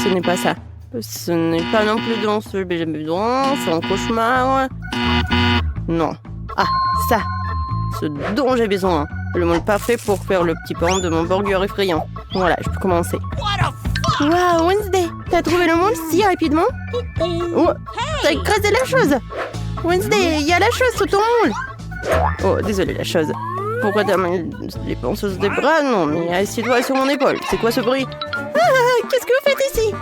Ce n'est pas ça. Ce n'est pas non plus dont ce que j'ai besoin. C'est un cauchemar. Non. Ah, ça. Ce dont j'ai besoin. Le moule parfait pour faire le petit pain de mon burger effrayant. Voilà, je peux commencer. Waouh, Wednesday, t'as trouvé le moule si rapidement? Oh, t'as écrasé la chose. Wednesday, il y a la chose sous ton moule. Oh, désolé la chose. Pourquoi t'as mis les penseuses des bras? Non, mais assieds-toi sur mon épaule. C'est quoi ce bruit? Ah, qu'est-ce que vous faites ici?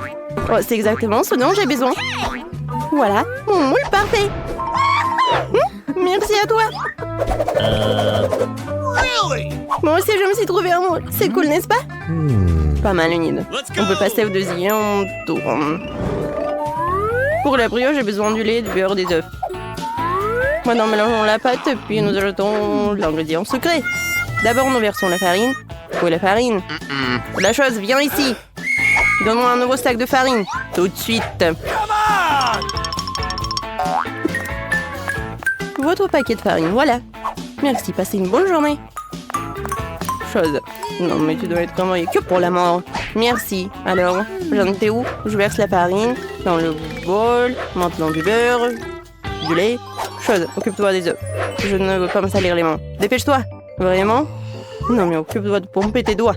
Oh, c'est exactement ce dont j'ai besoin. Voilà, mon moule parfait. Merci à toi. Moi aussi, je me suis trouvé un moule. C'est cool, n'est-ce pas? Pas mal, une idée. On peut passer au deuxième tour. Pour la brioche, j'ai besoin du lait, du beurre, des œufs. Maintenant, mélangeons la pâte, puis nous ajoutons l'ingrédient secret. D'abord, nous versons la farine. Où est la farine? La chose, viens ici. Donne-moi un nouveau sac de farine. Tout de suite. Votre paquet de farine, voilà. Merci, passez une bonne journée. Chose. Non, mais tu dois être envoyé que pour la mort. Merci. Alors, j'en étais où? Je verse la farine dans le bol. Maintenant du beurre, du lait. Chose, occupe-toi des œufs. Je ne veux pas me salir les mains. Dépêche-toi. Vraiment? Non, mais occupe-toi de pomper tes doigts.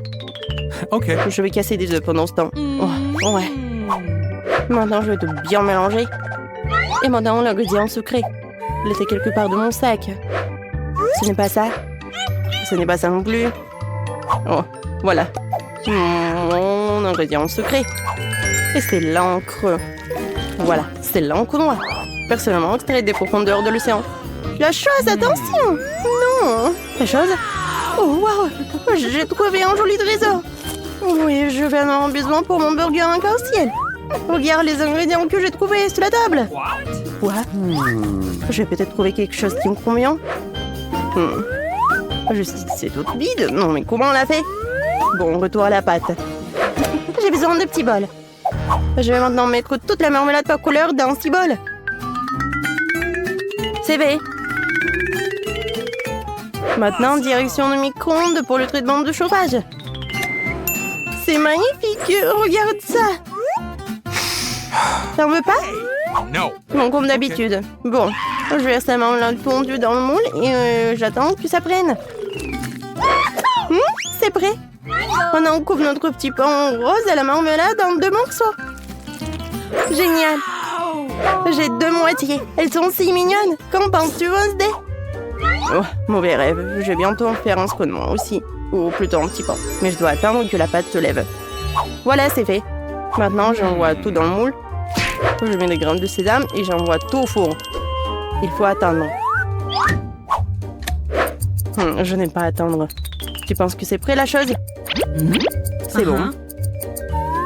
Ok. Je vais casser des œufs pendant ce temps. Oh, ouais. Maintenant, je vais tout bien mélanger. Et maintenant, l'ingrédient secret. Il était quelque part de mon sac. Ce n'est pas ça. Ce n'est pas ça non plus. Oh, voilà. Mon ingrédient secret. Et c'est l'encre. Voilà, c'est l'encre noire. Personnellement extraite des profondeurs de l'océan. La chose, attention! Non! La chose? Oh, waouh! J'ai trouvé un joli trésor. Oui, je vais en avoir besoin pour mon burger arc-en-ciel. Regarde les ingrédients que j'ai trouvés sur la table. Quoi? Je vais peut-être trouver quelque chose qui me convient. C'est toute vide. Non, mais comment on l'a fait? Bon, retour à la pâte. J'ai besoin de petits bols. Je vais maintenant mettre toute la marmelade par couleur dans un petit bol. C'est fait. Maintenant, direction du micro-ondes pour le traitement de chauffage. C'est magnifique. Regarde ça. T'en veux pas? Non. Bon, comme d'habitude. Bon, je verse la marmelade fondue dans le moule et j'attends que ça prenne. C'est prêt. Maintenant, on coupe notre petit pain rose à la marmelade en 2 morceaux. Génial. J'ai 2 moitiés. Elles sont si mignonnes. Qu'en penses-tu, Wednesday? Oh, mauvais rêve. Je vais bientôt en faire un scone moi aussi. Ou plutôt un petit pain. Mais je dois attendre que la pâte se lève. Voilà, c'est fait. Maintenant, j'envoie tout dans le moule. Je mets des graines de sésame et j'envoie tout au four. Il faut attendre. Je n'aime pas attendre. Tu penses que c'est prêt, la chose? C'est bon.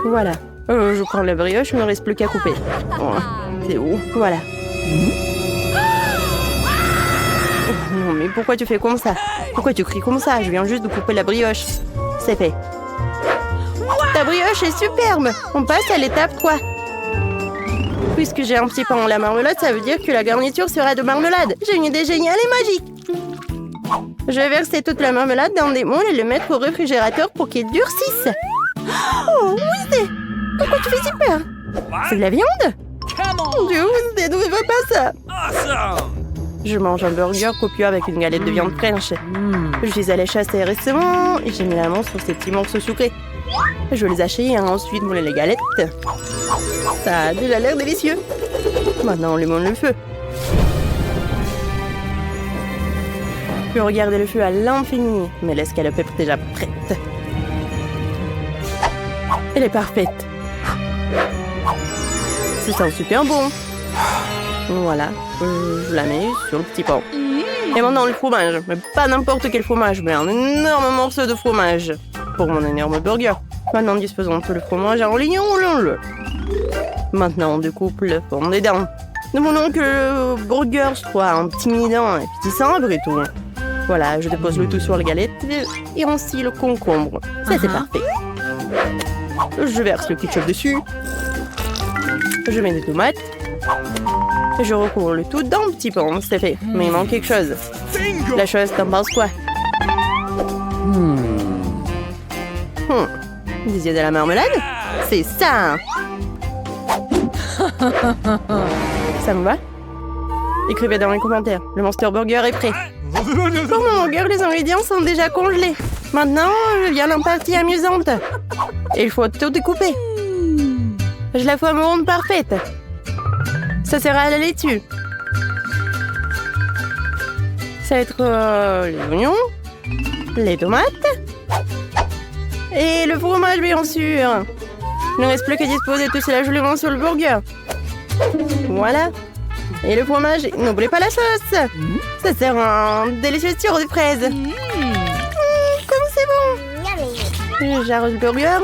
Voilà. Je prends la brioche, il ne me reste plus qu'à couper. Oh, c'est où? Voilà. Oh, non, mais pourquoi tu fais comme ça? Pourquoi tu cries comme ça? Je viens juste de couper la brioche. C'est fait. Ta brioche est superbe. On passe à l'étape 3. Puisque j'ai un petit pain en la marmelade, ça veut dire que la garniture sera de marmelade. J'ai une idée géniale et magique. Je vais verser toute la marmelade dans des moules et le mettre au réfrigérateur pour qu'il durcisse. Oh, oui, pourquoi tu fais si peur? C'est de la viande? Mon Dieu, Wednesday, ne veux pas ça. Je mange un burger copieux avec une galette de viande fraîche. Je suis allée chasser récemment et j'ai mis la main sur ces petits morceaux sucrés. Je les hacher et ensuite mouler les galettes. Ça a déjà l'air délicieux. Maintenant, on lui monte le feu. Je peux regarder le feu à l'infini, mais l'escalope est déjà prête. Elle est parfaite. C'est ça, super bon. Voilà, je la mets sur le petit pain. Et maintenant le fromage, mais pas n'importe quel fromage, mais un énorme morceau de fromage pour mon énorme burger. Maintenant disposons tout le fromage en lignons-le. Maintenant on découpe le fond des dents. Nous voulons que le burger soit intimidant et petit et tout. Voilà, je dépose le tout sur la galette et ainsi le concombre. Ça c'est parfait. Je verse le ketchup dessus. Je mets des tomates. Je recouvre le tout dans le petit pain, c'est fait. Mais il manque quelque chose. La chose, t'en penses quoi? Des yeux de la marmelade? C'est ça. Ça me va? Écrivez dans les commentaires. Le Monster Burger est prêt. Pour mon burger, les ingrédients sont déjà congelés. Maintenant, vient la partie amusante. Il faut tout découper. Je la forme ronde parfaite. Ça sera à la laitue. Ça va être les oignons, les tomates et le fromage, bien sûr. Il ne reste plus qu'à disposer tout cela joliment sur le burger. Voilà. Et le fromage, n'oubliez pas la sauce. Ça sera un délicieux sirop de fraises. Comme c'est bon. J'arrose le burger.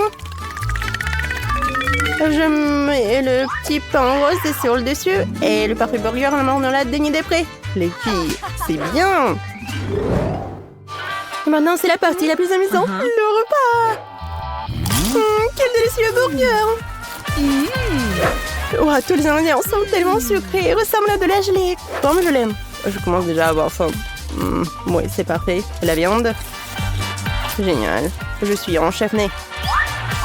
Je mets le petit pain rose sur le dessus et le parfait burger à la marmelade déni des prés. Les filles, c'est bien. Et maintenant, c'est la partie la plus amusante, le repas. Quel délicieux burger. Oh, tous les ingrédients sont tellement sucrés et ressemblent à de la gelée. Comme je l'aime. Je commence déjà à avoir faim. Oui, c'est parfait. La viande. Génial. Je suis en chef-né.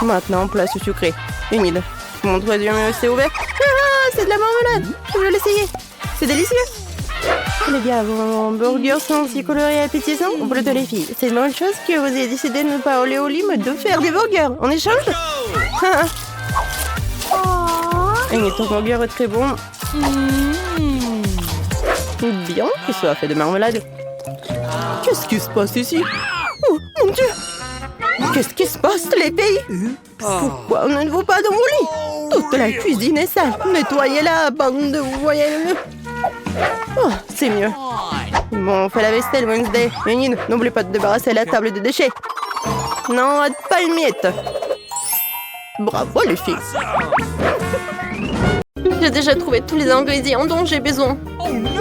Maintenant, place sucrée. Humide. Mon troisième c'est ouvert. Ah, c'est de la marmelade. Je veux l'essayer. C'est délicieux. Les gars, vos burgers sont aussi colorés et appétissants. Plutôt les filles. C'est une bonne chose que vous ayez décidé de ne pas aller au lit, mais de faire des burgers. En échange. Et ton burger est très bon. Bien qu'il soit fait de marmelade. Qu'est-ce qui se passe ici? Oh, mon Dieu! Qu'est-ce qui se passe, les filles? Pourquoi n'êtes-vous pas dans mon lit? Toute la cuisine est sale. Nettoyez-la, bande de voyelles. Oh, c'est mieux. Bon, on fait la vaisselle, Wednesday. Ménine, n'oublie pas de débarrasser la table de déchets. Non, pas une miette. Bravo, les filles. J'ai déjà trouvé tous les ingrédients dont j'ai besoin.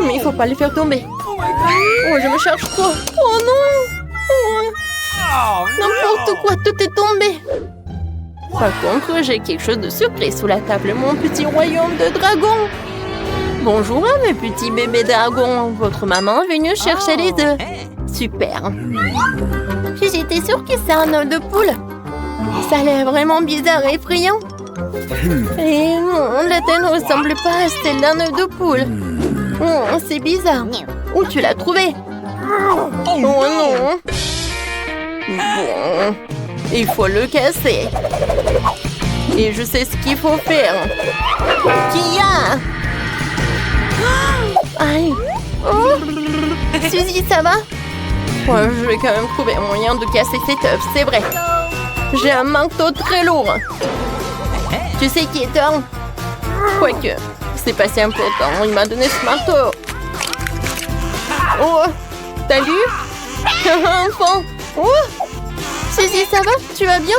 Mais il faut pas les faire tomber. Oh, je me cherche trop. Oh non! N'importe quoi, tout est tombé. Par contre, j'ai quelque chose de surprise sous la table. Mon petit royaume de dragons. Bonjour, mes petits bébés dragons. Votre maman est venue chercher les œufs. Super. J'étais sûre que c'est un œuf de poule. Ça a l'air vraiment bizarre et effrayant. Et non, la tête ne ressemble pas à celle d'un œuf de poule. Oh, c'est bizarre. Où tu l'as trouvé? Oh non. Bon, il faut le casser. Et je sais ce qu'il faut faire. Kia! Aïe! Oh! Suzy, ça va? Ouais, je vais quand même trouver un moyen de casser cet œuf, c'est vrai. J'ai un marteau très lourd. Tu sais qui est Thor? Quoique, c'est pas si important. Il m'a donné ce marteau. Oh! T'as lu? Enfant! Oh! Suzy, ça va? Tu vas bien?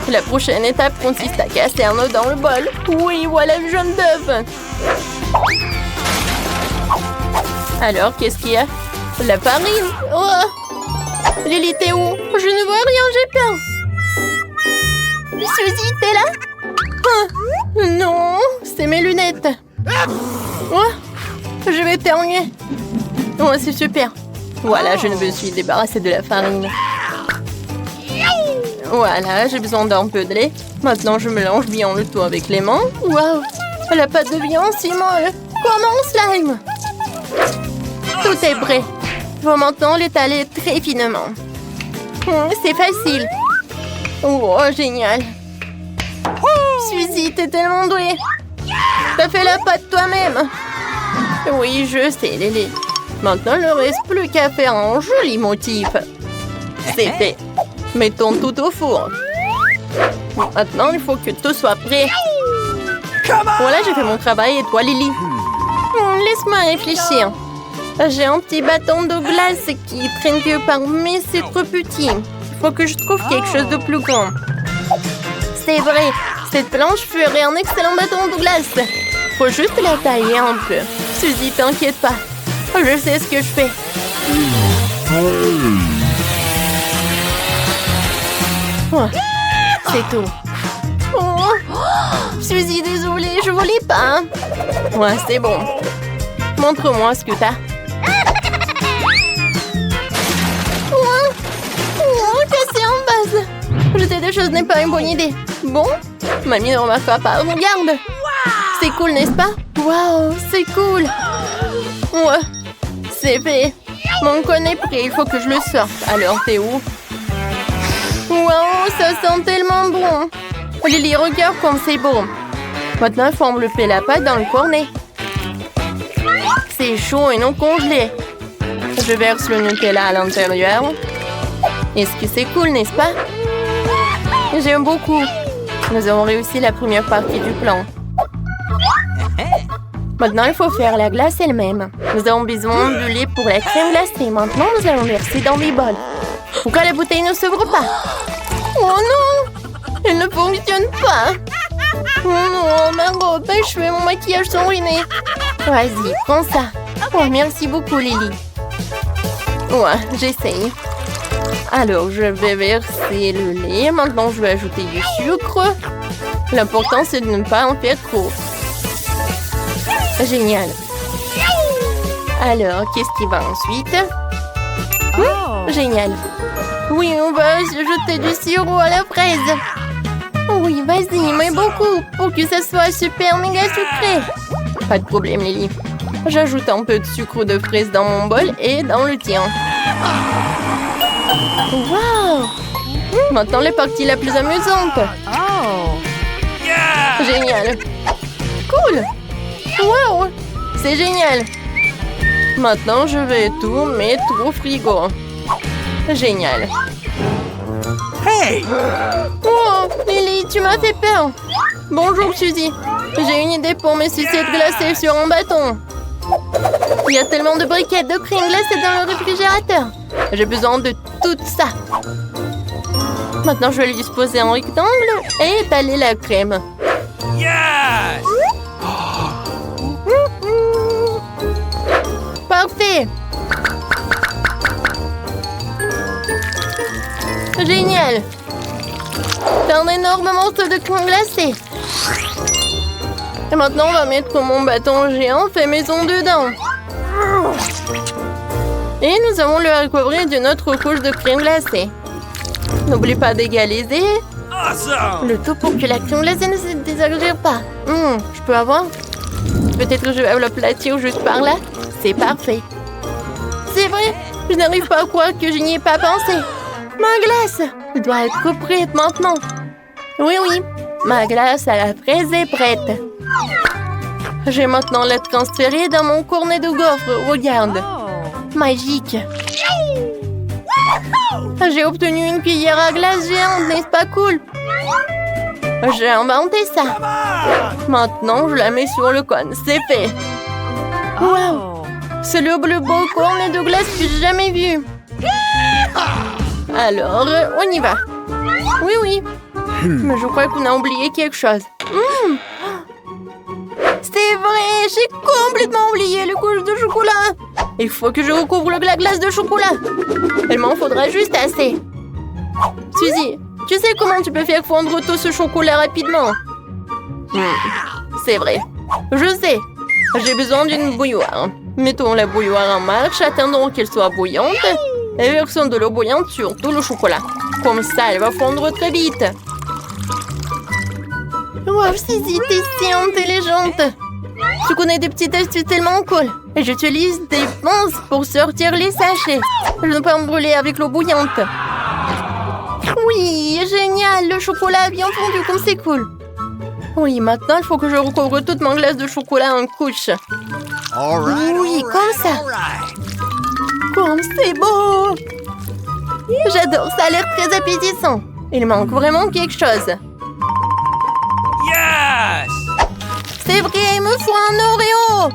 La prochaine étape consiste à casser un œuf dans le bol. Oui, voilà le jaune d'œuf. Alors, qu'est-ce qu'il y a? La farine. Oh! Lily, t'es où? Je ne vois rien, j'ai peur. Suzy, t'es là? Oh, non, c'est mes lunettes. Oh, je vais éternuer. Oh, c'est super. Voilà, je me suis débarrassée de la farine. Voilà, j'ai besoin d'un peu de lait. Maintenant, je mélange bien le tout avec les mains. Waouh, la pâte devient si molle. Comme un slime. Tout est prêt. Faut maintenant l'étaler très finement. C'est facile. Oh, génial. Suzy, t'es tellement douée. T'as fait la pâte toi-même. Oui, je sais, Lily. Maintenant, il ne reste plus qu'à faire un joli motif. C'est fait. Mettons tout au four. Maintenant, il faut que tout soit prêt. Voilà, j'ai fait mon travail. Et toi, Lily? Laisse-moi réfléchir. J'ai un petit bâton de glace qui traîne que par, mais c'est trop petit. Il faut que je trouve quelque chose de plus grand. C'est vrai, cette planche ferait un excellent bâton de glace. Faut juste la tailler un peu. Suzy, t'inquiète pas. Je sais ce que je fais. Oh, c'est tout. Oh, Suzy, désolée, je voulais pas. Ouais, c'est bon. Montre-moi ce que t'as. Oh, cassé en base. Je Ajouter des choses n'est pas une bonne idée. Bon, mamie ne remarquera pas. Regarde. C'est cool, n'est-ce pas? Waouh, c'est cool. Ouais, c'est fait. Mon cône est prêt, il faut que je le sorte. Alors, t'es où? Waouh, ça sent tellement bon. Lily, regarde comme c'est beau. Maintenant, il faut envelopper la pâte dans le cornet. C'est chaud et non congelé. Je verse le Nutella à l'intérieur. Est-ce que c'est cool, n'est-ce pas? J'aime beaucoup. Nous avons réussi la première partie du plan. Maintenant, il faut faire la glace elle-même. Nous avons besoin du lait pour la crème glacée. Maintenant, nous allons verser dans des bols. Pourquoi la bouteille ne s'ouvre pas? Oh non! Elle ne fonctionne pas. Oh non, ma robe, mes cheveux et mon maquillage sont ruinés. Vas-y, prends ça. Oh, merci beaucoup, Lily. Ouais, j'essaye. Alors, je vais verser le lait. Maintenant, je vais ajouter du sucre. L'important, c'est de ne pas en faire trop. Génial. Alors, qu'est-ce qui va ensuite? Génial. Oui, on va ajouter du sirop à la fraise. Oui, vas-y, mais beaucoup, pour que ça soit super méga sucré. Pas de problème, Lily. J'ajoute un peu de sucre de fraise dans mon bol et dans le tien. Wow! Maintenant, la partie la plus amusante. Génial. Cool. Wow! C'est génial. Maintenant, je vais tout mettre au frigo. Génial. Hey! Oh, Lily, tu m'as fait peur. Bonjour, Suzy. J'ai une idée pour mes sucettes glacées sur un bâton. Il y a tellement de briquettes de crème glacée dans le réfrigérateur. J'ai besoin de tout ça. Maintenant, je vais le disposer en rectangle et étaler la crème. Yes! Parfait. Génial. C'est un énorme morceau de crème glacée. Et maintenant, on va mettre mon bâton géant fait maison dedans. Et nous allons le recouvrir d'une autre couche de crème glacée. N'oublie pas d'égaliser Awesome! le tout pour que la crème glacée ne se désagrège pas. Je peux avoir? Peut-être que je vais l'aplatir juste par là. C'est parfait. C'est vrai, je n'arrive pas à croire que je n'y ai pas pensé. Ma glace doit être prête maintenant. Oui, ma glace à la fraise est prête. Je vais maintenant la transférer dans mon cornet de gaufres. Regarde. Magique. J'ai obtenu une cuillère à glace géante, n'est-ce pas cool? J'ai inventé ça. Maintenant, je la mets sur le cône. C'est fait. Wow! C'est le plus beau cornet de glace que j'ai jamais vu. Alors, on y va. Oui. Mais je crois qu'on a oublié quelque chose. C'est vrai, j'ai complètement oublié les couches de chocolat. Il faut que je recouvre la glace de chocolat. Il m'en faudra juste assez. Suzy, tu sais comment tu peux faire fondre tout ce chocolat rapidement? C'est vrai. Je sais. J'ai besoin d'une bouilloire. Mettons la bouilloire en marche, attendons qu'elle soit bouillante et versons de l'eau bouillante sur tout le chocolat. Comme ça, elle va fondre très vite. Wow, Suzy, t'es si intelligente. Tu connais des petites astuces tellement cool. Et j'utilise des pinces pour sortir les sachets. Je ne peux pas me brûler avec l'eau bouillante. Oui, génial, le chocolat a bien fondu, comme c'est cool. Oui, maintenant, il faut que je recouvre toute ma glace de chocolat en couches. Oui, comme ça. Comme c'est beau. J'adore, ça a l'air très appétissant. Il manque vraiment quelque chose. Yes! C'est vrai, il me faut un Oreo.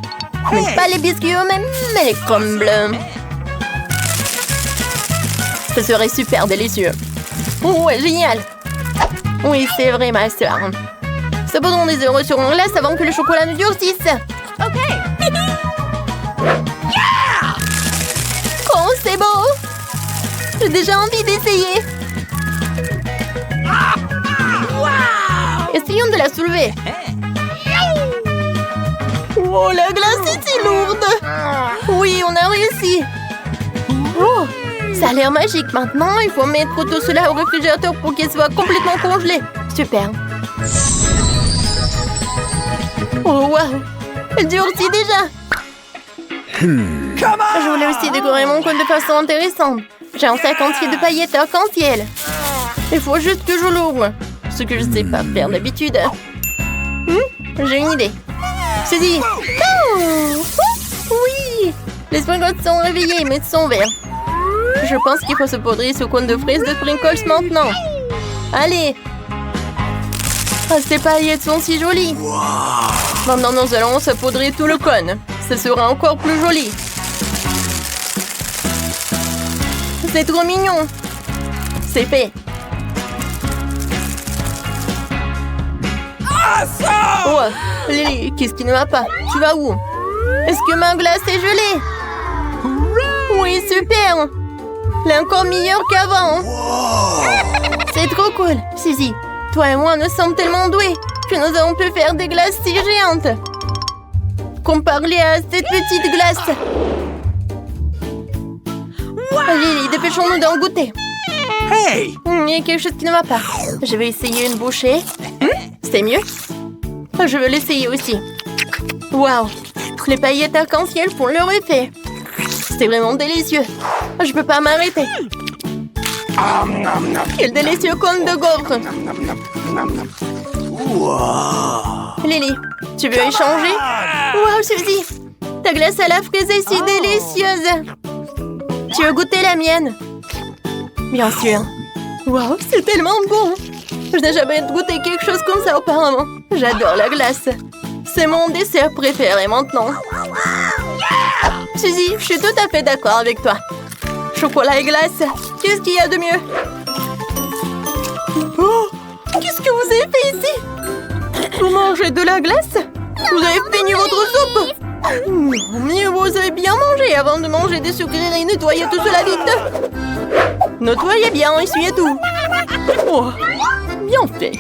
Mais pas les biscuits eux-mêmes, mais les crumbles. Ce serait super délicieux. Ouais, génial. Oui, c'est vrai, ma soeur. Saboutons des euros sur mon glace avant que le chocolat ne durcisse. Ok. Oh, c'est beau. J'ai déjà envie d'essayer. Essayons de la soulever. Oh, la glace est si lourde. Oui, on a réussi. Oh, Ça a l'air magique. Maintenant, il faut mettre tout cela au réfrigérateur pour qu'il soit complètement congelé. Super. Oh, waouh. Elle durcit déjà. Je voulais aussi décorer mon cône de façon intéressante. J'ai un sac entier de paillettes arc-en-ciel. Il faut juste que je l'ouvre. Ce que je sais pas faire d'habitude. J'ai une idée. Suzy. Oh, oui. Les sprinkles sont réveillés, mais sont verts. Je pense qu'il faut se poudrer ce cône de fraises de sprinkles maintenant. Allez. Oh, ces paillettes sont si jolies. Maintenant, nous allons saupoudrer tout le cône. Ce sera encore plus joli. C'est trop mignon. C'est fait. Oh, Lily, qu'est-ce qui ne va pas? Tu vas où? Est-ce que ma glace est gelée? Oui, super. Elle est encore meilleure qu'avant. C'est trop cool. Suzy, toi et moi, nous sommes tellement doués que nous avons pu faire des glaces si géantes. Comparé à cette petite glace. Lily, dépêchons-nous d'en goûter. Hey! Il y a quelque chose qui ne va pas. Je vais essayer une bouchée. C'est mieux? Je veux l'essayer aussi. Waouh! Les paillettes arc-en-ciel font leur effet. C'est vraiment délicieux. Je peux pas m'arrêter. Quel délicieux cône de gaufre. Lily, tu veux échanger? Waouh, Suzy! Ta glace à la fraise est si délicieuse. Tu veux goûter la mienne? Bien sûr. Waouh, c'est tellement bon. Je n'ai jamais goûté quelque chose comme ça auparavant. J'adore la glace. C'est mon dessert préféré maintenant. Suzy, je suis tout à fait d'accord avec toi. Chocolat et glace, qu'est-ce qu'il y a de mieux? Oh, qu'est-ce que vous avez fait ici? Vous mangez de la glace? Vous avez fini votre soupe? Non, mais vous avez bien mangé avant de manger des sucreries. Nettoyez tout cela vite. Nettoyez bien, essuyez tout. Oh, bien fait.